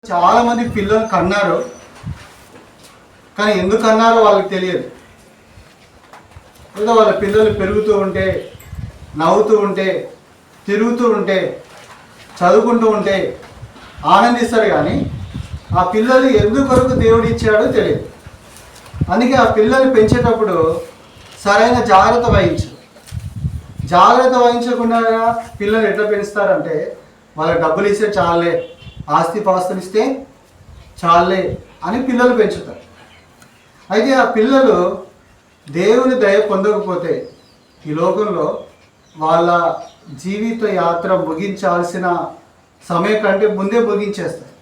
చాలా మంది పిల్లలు కన్నారు, కానీ ఎందుకు కన్నారో వాళ్ళకి తెలియదు. ఏదో వాళ్ళ పిల్లలు పెరుగుతూ ఉంటే, నవ్వుతూ ఉంటే, తిరుగుతూ ఉంటే, చదువుకుంటూ ఉంటే ఆనందిస్తారు, కానీ ఆ పిల్లలు ఎందుకొరకు దేవుడు ఇచ్చాడో తెలియదు. అందుకే ఆ పిల్లలు పెంచేటప్పుడు సరైన జాగ్రత్త వహించకుండా పిల్లలు ఎట్లా పెంచుతారంటే, వాళ్ళకి డబ్బులు ఇస్తే చాలే, ఆస్తి పాస్తులు ఇస్తే చాలే అని పిల్లలు పెంచుతారు. అయితే ఆ పిల్లలు దేవుని దయ పొందకపోతే ఈ లోకంలో వాళ్ళ జీవిత యాత్ర ముగించాల్సిన సమయం కంటే ముందే ముగించేస్తారు.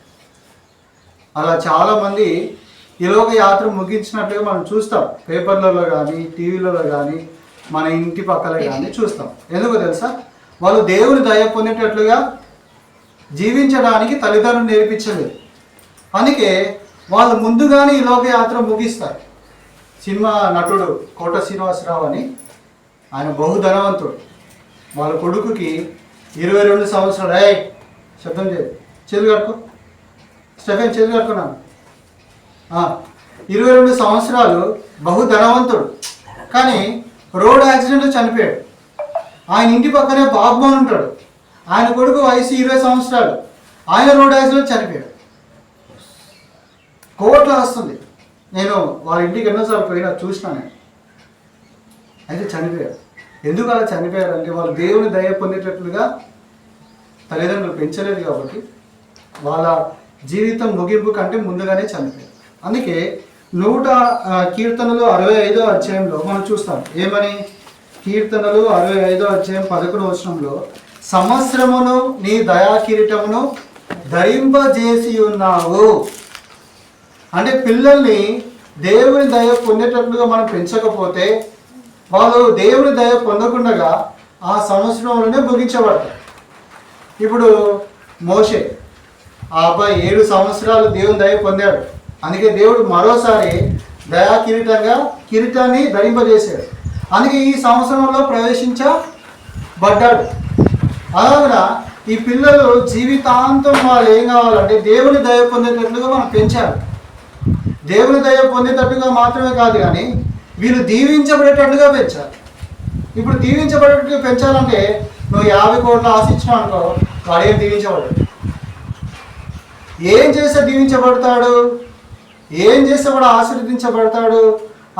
అలా చాలామంది ఈ లోక యాత్ర ముగించినట్టుగా మనం చూస్తాం, పేపర్లలో కానీ టీవీలలో కానీ మన ఇంటి పక్కల కానీ చూస్తాం. ఎందుకో తెలుసా? వాళ్ళు దేవుని దయ పొందేటట్లుగా జీవించడానికి తల్లిదండ్రులు నేర్పించలేదు. అందుకే వాళ్ళు ముందుగానే ఈ లోక యాత్ర ముగిస్తారు. సినిమా నటుడు కోట శ్రీనివాసరావు అని, ఆయన బహుధనవంతుడు. వాళ్ళ కొడుకుకి 22 సంవత్సరాలు, శబ్దం చేయదు, చేతులు కట్టుకో స్టెఫెన్, చేతులు కట్టుకున్నాను. 22 సంవత్సరాలు, బహుధనవంతుడు, కానీ రోడ్ యాక్సిడెంట్లో చనిపోయాడు. ఆయన ఇంటి పక్కనే బాబుమోహన్ ఉంటాడు. ఆయన కొడుకు వయసు 20 సంవత్సరాలు, ఆయన రోడ్ యాక్సిడెంట్లో చనిపోయాడు. కోట్ల వస్తుంది. నేను వాళ్ళ ఇంటికి ఎన్నోసార్లు పోయినా చూసినాను. అయితే చనిపోయారు. ఎందుకు అలా చనిపోయారు అంటే, వాళ్ళు దేవుని దయ పొందేటట్లుగా తల్లిదండ్రులు పెంచలేదు కాబట్టి వాళ్ళ జీవితం ముగింపు కంటే ముందుగానే చనిపోయారు. అందుకే కీర్తనలు 65వ అధ్యాయంలో మనం చూస్తాం. ఏమని? కీర్తనలు 65వ అధ్యాయం 11వ వచనంలో, సంవత్సరమును నీ దయా కిరీటమును ధరింపజేసి ఉన్నావు. అంటే పిల్లల్ని దేవుని దయ పొందేటట్లుగా మనం పెంచకపోతే వాళ్ళు దేవుని దయ పొందకుండా ఆ సంవత్సరంలోనే ముగించబడతారు. ఇప్పుడు మోషే, ఆ అబ్బాయి 7 సంవత్సరాలు దేవుని దయ పొందాడు. అందుకే దేవుడు మరోసారి దయా కిరీటాన్ని ధరింపజేశాడు. అందుకే ఈ సంవత్సరంలో ప్రవేశించబడ్డాడు. అలాగా ఈ పిల్లలు జీవితాంతం వాళ్ళు ఏం కావాలంటే దేవుని దయ పొందేటట్లుగా మనం పెంచాలి. దేవుని దయ పొందేటట్టుగా మాత్రమే కాదు, కానీ వీళ్ళు దీవించబడేటట్టుగా పెంచాలి. ఇప్పుడు దీవించబడేటట్టుగా పెంచాలంటే నువ్వు 50 కోట్లు ఆశించినావు అనుకో, వాడు ఏం దీవించబడ్డాడు? ఏం చేస్తే దీవించబడతాడు, ఏం చేస్తే వాడు ఆశీర్వదించబడతాడు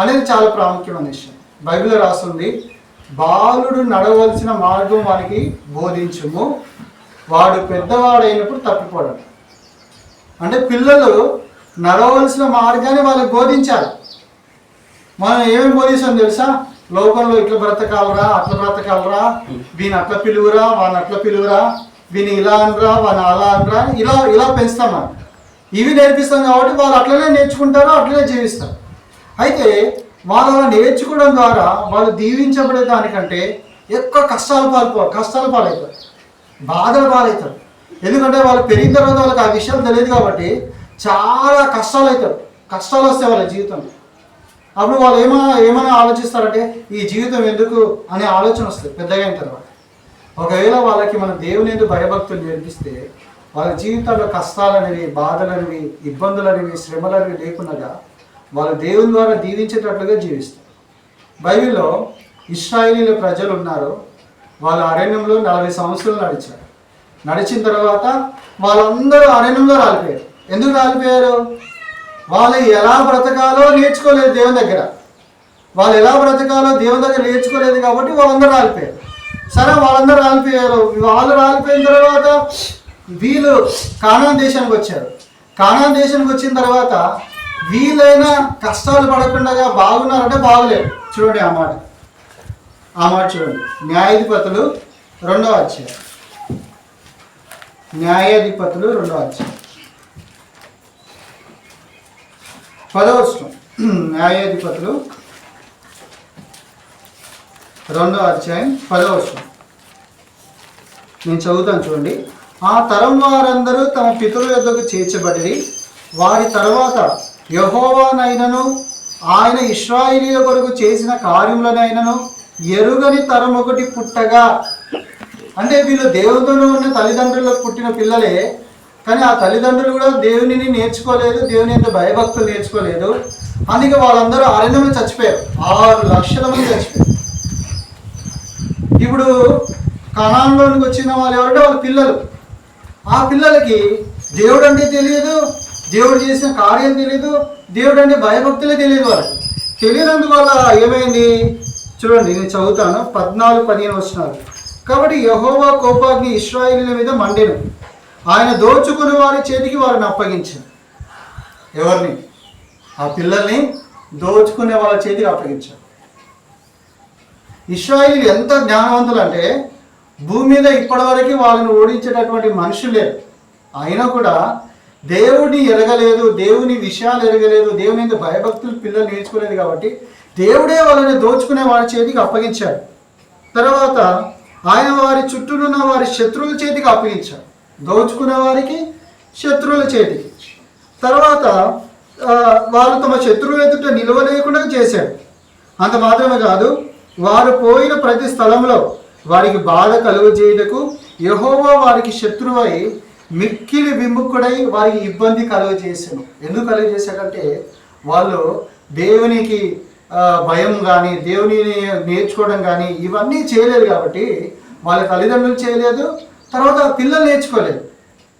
అనేది చాలా ప్రాముఖ్యమైన విషయం. బైబిల్లో రాస్తుంది, బాలుడు నడవలసిన మార్గం వానికి బోధించుము, వాడు పెద్దవాడైనప్పుడు తప్పిపోవడం. అంటే పిల్లలు నడవలసిన మార్గాన్ని వాళ్ళకి బోధించాలి. మనం ఏమేమి బోధిస్తాం తెలుసా? లోకంలో ఇట్లా బ్రతకాలరా, అట్లా బ్రతకాలరా, వీని అట్లా పిలువురా, వాని అట్లా పిలువురా, వీని ఇలా అనరా, వాని అలా అనరా, ఇలా పెంచుతాం మనం. ఇవి నేర్పిస్తాం కాబట్టి వాళ్ళు అట్లనే నేర్చుకుంటారు, అట్లనే జీవిస్తారు. అయితే వాళ్ళు అలా నేర్చుకోవడం ద్వారా వాళ్ళు దీవించబడే దానికంటే ఎక్కువ కష్టాలు పాలవుతారు, బాధలు పాలవుతారు. ఎందుకంటే వాళ్ళు పెరిగిన తర్వాత వాళ్ళకి ఆ విషయాలు తెలియదు కాబట్టి చాలా కష్టాలు వస్తాయి వాళ్ళ జీవితంలో. అప్పుడు వాళ్ళు ఏమైనా ఆలోచిస్తారంటే, ఈ జీవితం ఎందుకు అనే ఆలోచన వస్తుంది పెద్దగా అయిన తర్వాత. ఒకవేళ వాళ్ళకి మన దేవుని ఎందుకు భయభక్తులు నేర్పిస్తే వాళ్ళ జీవితాల్లో కష్టాలనేవి, బాధలనేవి, ఇబ్బందులనేవి, శ్రమలనేవి లేకుండా వాళ్ళు దేవుని ద్వారా దీవించేటట్లుగా జీవిస్తారు. బైబిల్లో ఇశ్రాయేలీల ప్రజలు ఉన్నారు. వాళ్ళు అరణ్యంలో 40 సంవత్సరాలు నడిచారు. నడిచిన తర్వాత వాళ్ళందరూ అరణ్యంలో రాలిపోయారు. ఎందుకు రాలిపోయారు? వాళ్ళు ఎలా బ్రతకాలో నేర్చుకోలేదు దేవుని దగ్గర. వాళ్ళు ఎలా బ్రతకాలో దేవుని దగ్గర నేర్చుకోలేదు కాబట్టి వాళ్ళందరూ రాలిపోయారు. సరే, వాళ్ళందరూ రాలిపోయారు. వాళ్ళు రాలిపోయిన తర్వాత వీళ్ళు కానాన్ దేశానికి వచ్చారు. కానాన్ దేశానికి వచ్చిన తర్వాత వీళ్ళైనా కష్టాలు పడకుండా బాగున్నారంటే బాగులేదు. చూడండి ఆ మాట చూడండి. న్యాయాధిపతులు 2వ అధ్యాయం. న్యాయాధిపతులు 2వ అధ్యాయం 10వ వచనం. న్యాయాధిపతులు 2వ అధ్యాయం 10వ వచనం నేను చదువుతాను, చూడండి. ఆ తరం వారందరూ తమ పితరుల యొద్దకు చేర్చబడి, వారి తర్వాత యెహోవానైనను ఆయన ఇశ్రాయేలీయుల కొరకు చేసిన కార్యములనైనను ఎరుగని తరం ఒకటి పుట్టగా. అంటే వీళ్ళు దేవునితో ఉన్న తల్లిదండ్రులకు పుట్టిన పిల్లలే కానీ ఆ తల్లిదండ్రులు కూడా దేవునిని నేర్చుకోలేదు, దేవుని యొక్క భయభక్తులు నేర్చుకోలేదు. అందుకే వాళ్ళందరూ అరణ్యంలో చచ్చిపోయారు. 6 లక్షల మంది చచ్చిపోయారు. ఇప్పుడు కనాన్లోనికి వచ్చిన వాళ్ళు ఎవరంటే వాళ్ళ పిల్లలు. ఆ పిల్లలకి దేవుడు అంటే తెలియదు, దేవుడు చేసిన కార్యం తెలియదు, దేవుడు అంటే భయభక్తులే తెలియదు. వాళ్ళకి తెలియనందువల్ల ఏమైంది చూడండి, నేను చదువుతాను 14-15 వచనాలు. కాబట్టి యెహోవా కోపాగ్ని ఇశ్రాయేలీయుల మీద మండెను, ఆయన దోచుకుని వారి చేతికి వారిని అప్పగించారు. ఎవరిని? ఆ పిల్లల్ని దోచుకునే వాళ్ళ చేతికి అప్పగించారు. ఇశ్రాయేలీయులు ఎంత జ్ఞానవంతులు అంటే భూమి మీద ఇప్పటివరకు వాళ్ళని ఓడించేటటువంటి మనుషులు లేరు. అయినా కూడా దేవుడిని ఎరగలేదు, దేవుని విషయాలు ఎరగలేదు, దేవుని మీద భయభక్తులు పిల్లలు నేర్చుకోలేదు కాబట్టి దేవుడే వాళ్ళని దోచుకునే వారి చేతికి అప్పగించాడు. తర్వాత ఆయన వారి చుట్టూనున్న వారి శత్రువుల చేతికి అప్పగించాడు. దోచుకునే వారికి శత్రువుల చేతికి. తర్వాత వాళ్ళు తమ శత్రువుల ఎదుట నిలవలేకుండా చేశాడు. అంత మాత్రమే కాదు, వారు పోయిన ప్రతి స్థలంలో వారికి బాధ కలుగు చేయుటకు యెహోవా వారికి శత్రువై మిక్కిలి విముఖుడై వారికి ఇబ్బంది కలుగు చేశాను. ఎందుకు కలుగు చేశాడంటే వాళ్ళు దేవునికి భయం కానీ దేవునిని నేర్చుకోవడం కానీ ఇవన్నీ చేయలేదు కాబట్టి, వాళ్ళ తల్లిదండ్రులు చేయలేదు, తర్వాత పిల్లలు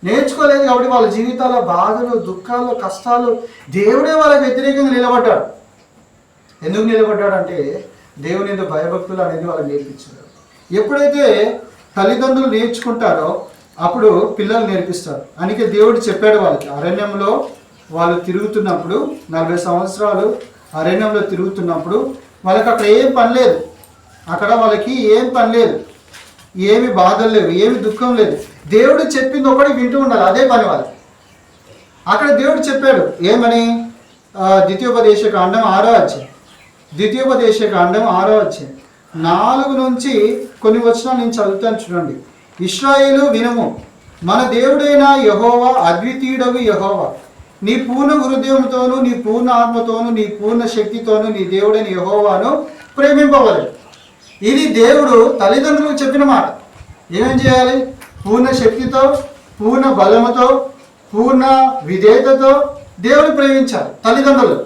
నేర్చుకోలేదు కాబట్టి వాళ్ళ జీవితాల బాధలు, దుఃఖాలు, కష్టాలు దేవుడే వాళ్ళకి వ్యతిరేకంగా నిలబడ్డాడు. ఎందుకు నిలబడ్డాడంటే దేవుని యొక్క భయభక్తులు అనేది వాళ్ళకి నేర్పించారు. ఎప్పుడైతే తల్లిదండ్రులు నేర్చుకుంటారో అప్పుడు పిల్లలు నేర్పిస్తారు. అందుకే దేవుడు చెప్పాడు వాళ్ళకి, అరణ్యంలో వాళ్ళు తిరుగుతున్నప్పుడు 40 సంవత్సరాలు అరణ్యంలో తిరుగుతున్నప్పుడు వాళ్ళకి అక్కడ ఏం పని లేదు, అక్కడ వాళ్ళకి ఏం పని లేదు, ఏమి బాధలు లేవు, ఏమి దుఃఖం లేదు. దేవుడు చెప్పింది ఒకటి వింటూ ఉండాలి, అదే పని వాళ్ళకి. అక్కడ దేవుడు చెప్పాడు ఏమని? ద్వితీయోపదేశకాండం 6వ అధ్యాయం 4 నుంచి కొన్ని వచనాలు నేను చదువుతాను చూడండి. ఇశ్రాయేలు వినుము, మన దేవుడైన యెహోవా అద్వితీయుడగు యెహోవా, నీ పూర్ణ హృదయంతోను, నీ పూర్ణ ఆత్మతోను, నీ పూర్ణ శక్తితోను నీ దేవుడైన యెహోవాను ప్రేమింపవలెను. ఇది దేవుడు తల్లిదండ్రులకు చెప్పిన మాట. ఏమేం చేయాలి? పూర్ణ శక్తితో, పూర్ణ బలముతో, పూర్ణ విధేయతతో దేవుని ప్రేమించాలి తల్లిదండ్రులు.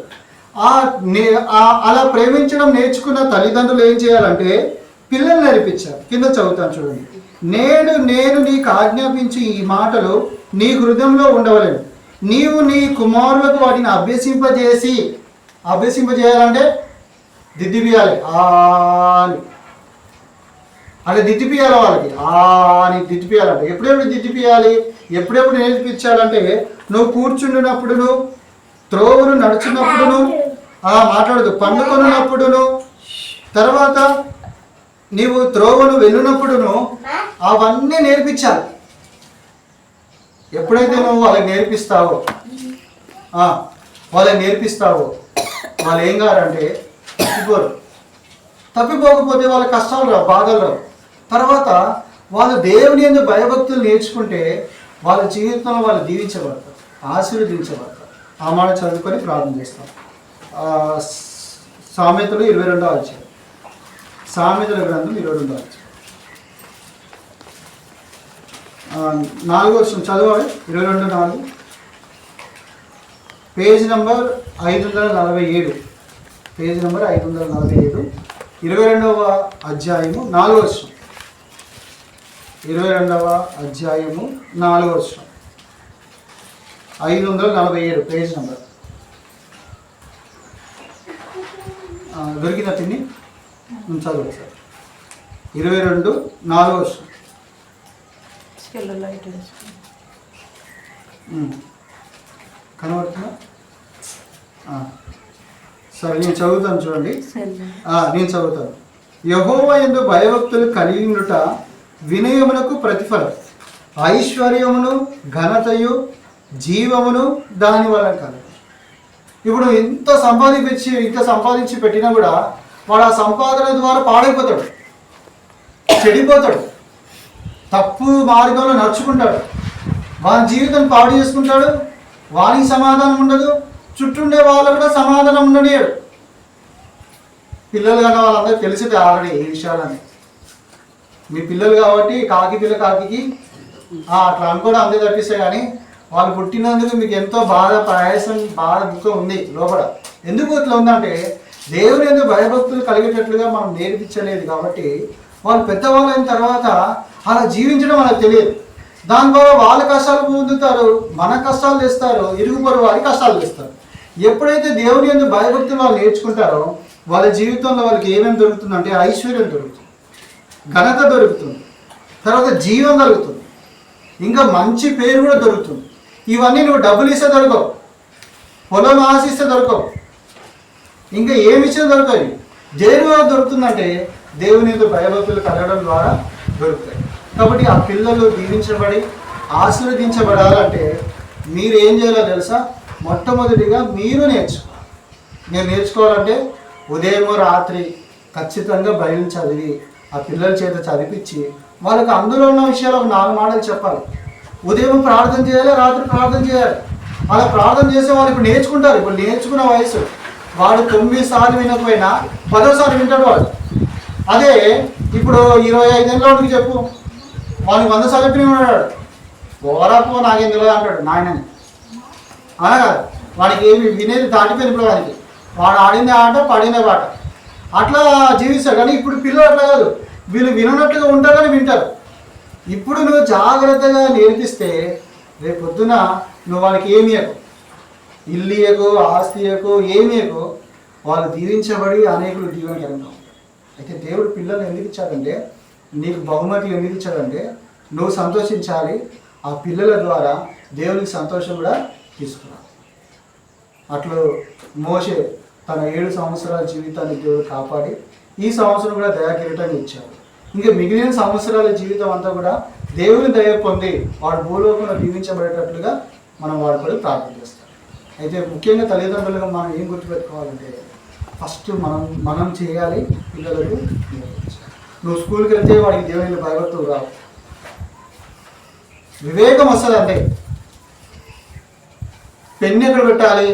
అలా ప్రేమించడం నేర్చుకున్న తల్లిదండ్రులు ఏం చేయాలంటే పిల్లలు నేర్పించారు. కింద చదువుతాను చూడండి. నేను నీకు ఆజ్ఞాపించి ఈ మాటలు నీ హృదయంలో ఉండవలేను, నీవు నీ కుమారులకు వాటిని అభ్యసింపజేయాలంటే దిద్దిపియాలి. అలా దిద్దిపియాలి వాళ్ళకి. అని దిద్దిపియాలంటే ఎప్పుడెప్పుడు దిద్దిపియాలి, ఎప్పుడెప్పుడు నేర్పించాలంటే నువ్వు కూర్చుండినప్పుడును, త్రోవను నడుచున్నప్పుడును, మాట్లాడదు, పండుకొనున్నప్పుడును, తర్వాత నీవు త్రోవను వెళ్ళినప్పుడును అవన్నీ నేర్పించాలి. ఎప్పుడైతే నువ్వు వాళ్ళకి నేర్పిస్తావో వాళ్ళు ఏం కారంటే తప్పిపోకపోతే వాళ్ళ కష్టాలు రావు, బాధలు రావు. తర్వాత వాళ్ళు దేవుని యందు భయభక్తులు నేర్చుకుంటే వాళ్ళ జీవితంలో వాళ్ళు దీవించబడతారు, ఆశీర్వదించబడతారు. ఆ మాట చదువుకొని ప్రార్థన చేస్తాం. సామెతలు 22వ అధ్యాయం, సామెతల గ్రంథం 22వ అధ్యాయం 4వ వచనం చదవాలి. 22:4, పేజ్ నంబర్ 547, 22వ అధ్యాయము 4వ వచనం, 22వ అధ్యాయము 4వ వచనం, 547 పేజ్ నంబర్. దొరికిన తిని చదువు సార్. 22:4 వచనం. కనబడుతుందా? సరే నేను చదువుతాను చూడండి. నేను చదువుతాను. యెహోవా యందు భయభక్తులు కలిగినట వినయమునకు ప్రతిఫలం, ఐశ్వర్యమును ఘనతయు జీవమును దాని వలన కలదు. ఇప్పుడు ఇంత సంపాదించి పెట్టినా కూడా వాడు ఆ సంపాదన ద్వారా పాడైపోతాడు, చెడిపోతాడు, తప్పు మార్గంలో నడుచుకుంటాడు, వాని జీవితం పాడు చేసుకుంటాడు, వానికి సమాధానం ఉండదు, చుట్టూండే వాళ్ళు కూడా సమాధానం ఉండనియాడు. పిల్లలు కన్నా వాళ్ళందరూ తెలిసింది ఆల్రెడీ ఈ విషయాలని. మీ పిల్లలు కాబట్టి కాకి పిల్ల కాకి అట్లా అనుకోవడం అంతే తప్పిస్తే కానీ వాళ్ళు పుట్టినందుకు మీకు ఎంతో బాధ, ప్రయాసం, బాధ, దుఃఖం ఉంది లోపల. ఎందుకు ఇట్లా ఉందంటే దేవుని ఎందుకు భయభక్తులు కలిగేటట్లుగా మనం నేర్పించలేదు కాబట్టి వాళ్ళు పెద్దవాళ్ళు అయిన తర్వాత అలా జీవించడం మనకు తెలియదు. దాని ద్వారా వాళ్ళ కష్టాలు పొందుతారు, మన కష్టాలు తెస్తారు, ఇరుగు పొరుగు వారి కష్టాలు తెస్తారు. ఎప్పుడైతే దేవుని ఎందుకు భయభక్తులు వాళ్ళు నేర్చుకుంటారో వాళ్ళ జీవితంలో వాళ్ళకి ఏమేమి దొరుకుతుందంటే ఐశ్వర్యం దొరుకుతుంది, ఘనత దొరుకుతుంది, తర్వాత జీవం దొరుకుతుంది, ఇంకా మంచి పేరు కూడా దొరుకుతుంది. ఇవన్నీ నువ్వు డబ్బులు ఇస్తే దొరకవు, పొలం ఆశిస్తే దొరకవు, ఇంకా ఏమి ఇచ్చినా దొరకవు. దేని ద్వారా దొరుకుతుందంటే దేవుని యొక్క భయభక్తులు కలగడం ద్వారా దొరుకుతాయి. కాబట్టి ఆ పిల్లలు దీవించబడి ఆశీర్వదించబడాలంటే మీరు ఏం చేయాలో తెలుసా? మొట్టమొదటిగా మీరు నేర్చుకోవాలి. నేను నేర్చుకోవాలంటే ఉదయం రాత్రి ఖచ్చితంగా బైబిల్ చదివి ఆ పిల్లల చేత చదివించి వాళ్ళకి అందులో ఉన్న విషయాలు ఒక 4 మాటలు చెప్పాలి. ఉదయం ప్రార్థన చేయాలి, రాత్రి ప్రార్థన చేయాలి. అలా ప్రార్థన చేసే వాళ్ళు ఇప్పుడు నేర్చుకుంటారు. ఇప్పుడు నేర్చుకున్న వయసు వాడు 9 సార్లు వినకపోయినా 10వ సారి వింటాడు వాడు. అదే ఇప్పుడు 25 ఏళ్ళకి చెప్పు, వాడికి 100 సార్లు చెప్పిన ఉన్నాడు, ఓరాపో నాకేం తెలియదు అంటాడు నాయనని. అలా కాదు, వాడికి ఏమి వినేది దాటిపోయింది. ఇప్పుడు వాడు ఆడిందే ఆట, పడిన పాట, అట్లా జీవిస్తాడు. కానీ ఇప్పుడు పిల్లలు అట్లా కాదు, వీళ్ళు విననట్లుగా ఉంటారు కానీ వింటారు. ఇప్పుడు నువ్వు జాగ్రత్తగా నేర్పిస్తే రేపు పొద్దున నువ్వు వాళ్ళకి ఏమి ఇయ్యకు, ఇల్లు ఇయ్యకు, ఆస్తి ఇయ్యకు, ఏమి ఇయ్యకు, వాళ్ళు దీవించబడి అనేకులు దీవెనకరంగా ఉంటారు. అయితే దేవుడు పిల్లలు ఎందుకు ఇచ్చాడంటే, నీకు బహుమతులు ఎందుకు ఇచ్చాడంటే నువ్వు సంతోషించాలి, ఆ పిల్లల ద్వారా దేవునికి సంతోషం కూడా తీసుకురావాలి. అట్లు మోషే తన 7 సంవత్సరాల జీవితాన్ని దేవుడు కాపాడి ఈ సంవత్సరం కూడా దయా కిరీటాన్ని ఇచ్చాడు. ఇంకా మిగిలిన సంవత్సరాల జీవితం అంతా కూడా దేవుని దయ పొంది వాడు భూలోకంలో దీవించబడేటట్లుగా మనం వాడి పడి ప్రార్థన చేస్తాం. అయితే ముఖ్యంగా తల్లిదండ్రులుగా మనం ఏం గుర్తుపెట్టుకోవాలంటే ఫస్ట్ మనం చేయాలి, పిల్లలకు నేర్పించాలి. నువ్వు స్కూల్కి వెళ్తే వాడికి దేవుని భయభక్తులు రావు, వివేకం వస్తుంది. అంటే పెన్ను ఎక్కడ పెట్టాలి,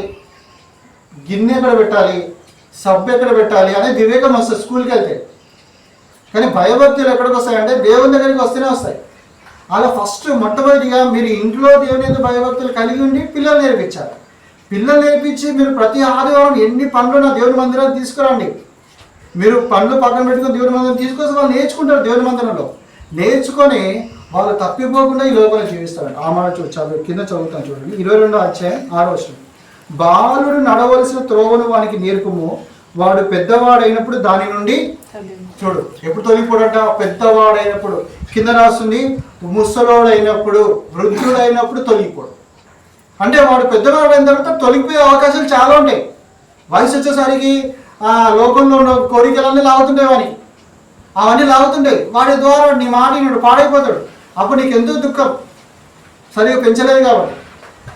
గిన్నె ఎక్కడ పెట్టాలి, సబ్బు ఎక్కడ పెట్టాలి అనే వివేకం వస్తుంది స్కూల్కి వెళ్తే. కానీ భయభక్తులు ఎక్కడికి వస్తాయంటే దేవుని దగ్గరికి వస్తూనే వస్తాయి. అలా ఫస్ట్ మొట్టమొదటిగా మీరు ఇంట్లో దేవుని యొక్క భయభక్తులు కలిగి ఉండి పిల్లలు నేర్పించాలి. పిల్లలు నేర్పించి మీరు ప్రతి ఆదివారం ఎన్ని పనులు నా దేవుని మందిరాన్ని తీసుకురండి. మీరు పనులు పక్కన పెట్టుకుని దేవుని మందిరం తీసుకొస్తే వాళ్ళు నేర్చుకుంటారు. దేవుని మందిరంలో నేర్చుకొని వాళ్ళు తప్పిపోకుండా ఈ లోకంలో జీవిస్తారు. ఆ మాట చదువు కింద చదువుతాను చూడండి, 22వ అధ్యాయం 6వ వచనం. బాలుడు నడవలసిన త్రోవను వానికి నేర్పుము, వాడు పెద్దవాడైనప్పుడు దాని నుండి చూడు. ఎప్పుడు తొలిగిపోడట? పెద్దవాడైనప్పుడు. కింద రాస్తుంది ముసలోడైనప్పుడు, వృద్ధుడైనప్పుడు తొలిగిపోడు. అంటే వాడు పెద్దవాడైన తర్వాత తొలగిపోయే అవకాశాలు చాలా ఉంటాయి. వయసు వచ్చేసరికి లోకంలో ఉన్న కోరికలన్నీ లాగుతుంటాయి, వానికి అవన్నీ లాగుతుంటాయి. వాడి ద్వారా నీ మాట నీడు పాడైపోతాడు. అప్పుడు నీకు ఎందుకు దుఃఖం? సరిగా పెంచలేదు కాబట్టి.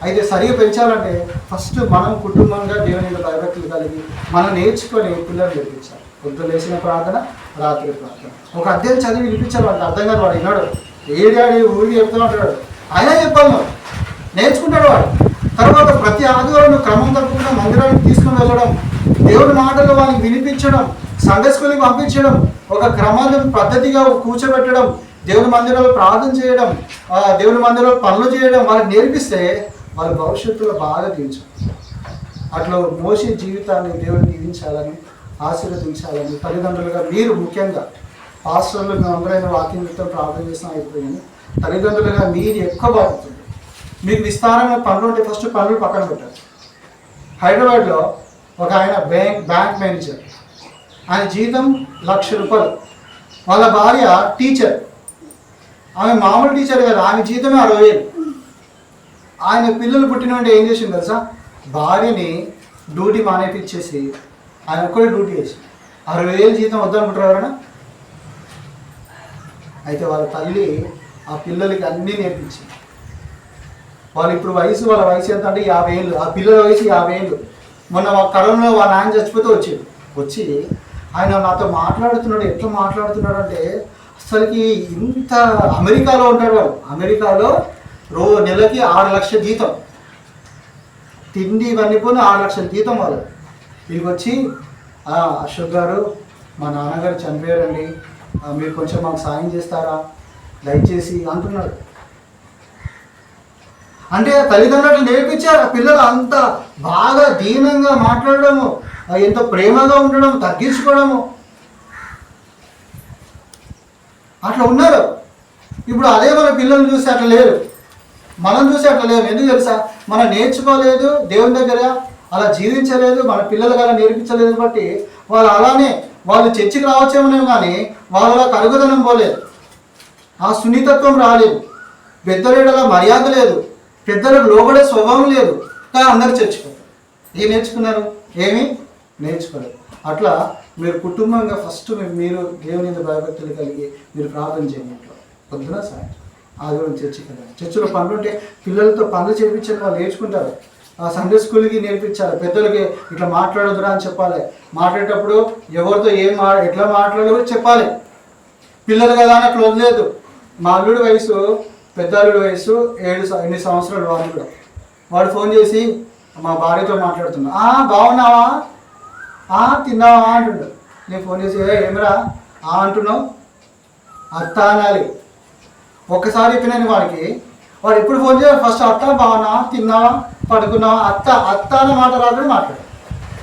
అయితే సరిగా పెంచాలంటే ఫస్ట్ మనం కుటుంబంగా దేవుని భయభక్తులు కలిగి మనం నేర్చుకొని పిల్లలు నేర్పించాలి. పొద్దున లేచిన ప్రార్థన, రాత్రి ప్రార్థన. ఒక అధ్యాయం చదివి వినిపించాలి, వాడికి అర్థం కాదు. వాడు విన్నాడు, ఏడాడి ఊరికి చెప్తూ ఉంటాడు, అయినా చెప్పాలి, నువ్వు నేర్చుకుంటాడు వాడు. తర్వాత ప్రతి ఆదివారం నువ్వు క్రమం తప్పకుండా మందిరానికి తీసుకుని వెళ్ళడం, దేవుని మాటలు వాళ్ళకి వినిపించడం, సండే స్కూల్కి పంపించడం, ఒక క్రమాన్ని పద్ధతిగా కూర్చోబెట్టడం, దేవుని మందిరంలో ప్రార్థన చేయడం, దేవుని మందిరంలో పనులు చేయడం వాళ్ళకి నేర్పిస్తే వాళ్ళ భవిష్యత్తులో బాగా దీవించాలి. అట్లా మోసే జీవితాన్ని దేవుని దీవించాలని, ఆశీర్వదించాలని తల్లిదండ్రులుగా మీరు ముఖ్యంగా పాస్టర్లు మేమందరైన వాక్యం నిమిత్తం ప్రార్థన చేసిన అయిపోయింది. తల్లిదండ్రులుగా మీరు ఎక్కువ బాగుంటుంది. మీకు విస్తారంగా పనులు ఉంటే ఫస్ట్ పనులు పక్కన పెట్టారు. హైదరాబాద్లో ఒక ఆయన బ్యాంక్ మేనేజర్, ఆయన జీతం ₹1,00,000. వాళ్ళ భార్య టీచర్, ఆమె మామూలు టీచర్ కదా, ఆమె జీతమే 60,000. ఆయన పిల్లలు పుట్టినంటే ఏం చేసింది తెలుసా? భార్యని డ్యూటీ మానేపించేసి ఆయన ఒక్కడే డ్యూటీ చేసి 60,000 జీతం వద్దనుకుంటారు ఎవరైనా? అయితే వాళ్ళ తల్లి ఆ పిల్లలకి అన్నీ నేర్పించింది. వాళ్ళు ఇప్పుడు వాళ్ళ వయసు ఎంత అంటే 50 ఏళ్ళు. ఆ పిల్లల వయసు 50 ఏళ్ళు. మొన్న కరోనాలో వాళ్ళ నాన్న చచ్చిపోతే వచ్చి ఆయన నాతో మాట్లాడుతున్నాడు. ఎట్లా మాట్లాడుతున్నాడు అంటే అసలుకి ఇంత అమెరికాలో ఉంటాడు వాళ్ళు. అమెరికాలో నెలకి 6 లక్షల జీతం, తిండి ఇవన్నీ పోనీ 6 లక్షల జీతం వాళ్ళు. వీళ్ళకి వచ్చి అశోక్ గారు, మా నాన్నగారు చనిపోయారండి, మీరు కొంచెం మాకు సాయం చేస్తారా దయచేసి అంటున్నాడు. అంటే తల్లిదండ్రులు నేర్పించారు ఆ పిల్లలు అంత బాగా దీనంగా మాట్లాడడము, ఎంతో ప్రేమగా ఉండడం, తగ్గించుకోవడము, అట్లా ఉన్నారు. ఇప్పుడు అదే మన పిల్లల్ని చూసి అట్లా లేరు, మనం చూసి అట్లా లేవు. ఎందుకు తెలుసా? మనం నేర్చుకోలేదు దేవుని దగ్గర, అలా జీవించలేదు, మన పిల్లలకు అలా నేర్పించలేదు. బట్టి వాళ్ళు అలానే, వాళ్ళు చర్చికి రావచ్చేమో కానీ వాళ్ళ కరుగుదనం పోలేదు, ఆ సున్నితత్వం రాలేదు, పెద్దలేడలా మర్యాద లేదు, పెద్దలకు లోబడే స్వభావం లేదు. కానీ అందరు చర్చిపోతారు. ఏం నేర్చుకున్నారు? ఏమీ నేర్చుకోలేదు. అట్లా మీరు కుటుంబంగా ఫస్ట్ మీరు దేవుని మీద భయభక్తులు కలిగి మీరు ప్రార్థన చేయండి. ఇంట్లో పొద్దున సాయంత్రం ఆదివారం చర్చికి వెళ్ళాలి. చర్చిలో పనులు ఉంటే పిల్లలతో పనులు చేయించండి, వాళ్ళు నేర్చుకుంటారు. ఆ సండే స్కూల్కి నేర్పించాలి. పెద్దలకి ఇట్లా మాట్లాడొద్దురా అని చెప్పాలి. మాట్లాడేటప్పుడు ఎవరితో ఎట్లా మాట్లాడాలో చెప్పాలి. పిల్లలు కదా అని అట్లా వదిలేదు. మా అల్లుడి వయసు, పెద్ద అల్లుడి వయసు 8 సంవత్సరాలు. వాడు కూడా వాడు ఫోన్ చేసి మా భార్యతో మాట్లాడుతున్నా, బాగున్నావా, తిన్నావా అంటుండు. నేను ఫోన్ చేసి ఏమరా అంటున్నావు, అత్త అనాలి. ఒక్కసారి చెప్పినాను వాడికి, వాడు ఎప్పుడు ఫోన్ చేయాలి ఫస్ట్ అత్త, బాగున్నా, తిన్నావా, పడుకున్నావా, అత్త అత్త అనే మాట రాదని మాట్లాడు.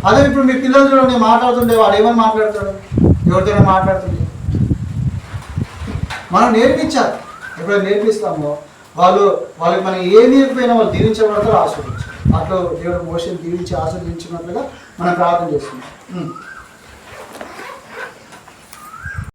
అదే ఇప్పుడు మీ పిల్లలు చూడండి మాట్లాడుతుండే, వాడు ఏమని మాట్లాడతాడు, ఎవరితోనే మాట్లాడుతుండే. మనం నేర్పించాలి. ఎప్పుడైనా నేర్పిస్తామో వాళ్ళకి మనం ఏమి నేర్పిపోయినా వాళ్ళు దీవించబడతారు, ఆస్వాదించారు. అట్లా దేవుడు మోషేని దీవించి ఆస్వాదించినట్లుగా మనం ప్రార్థన చేస్తున్నాం.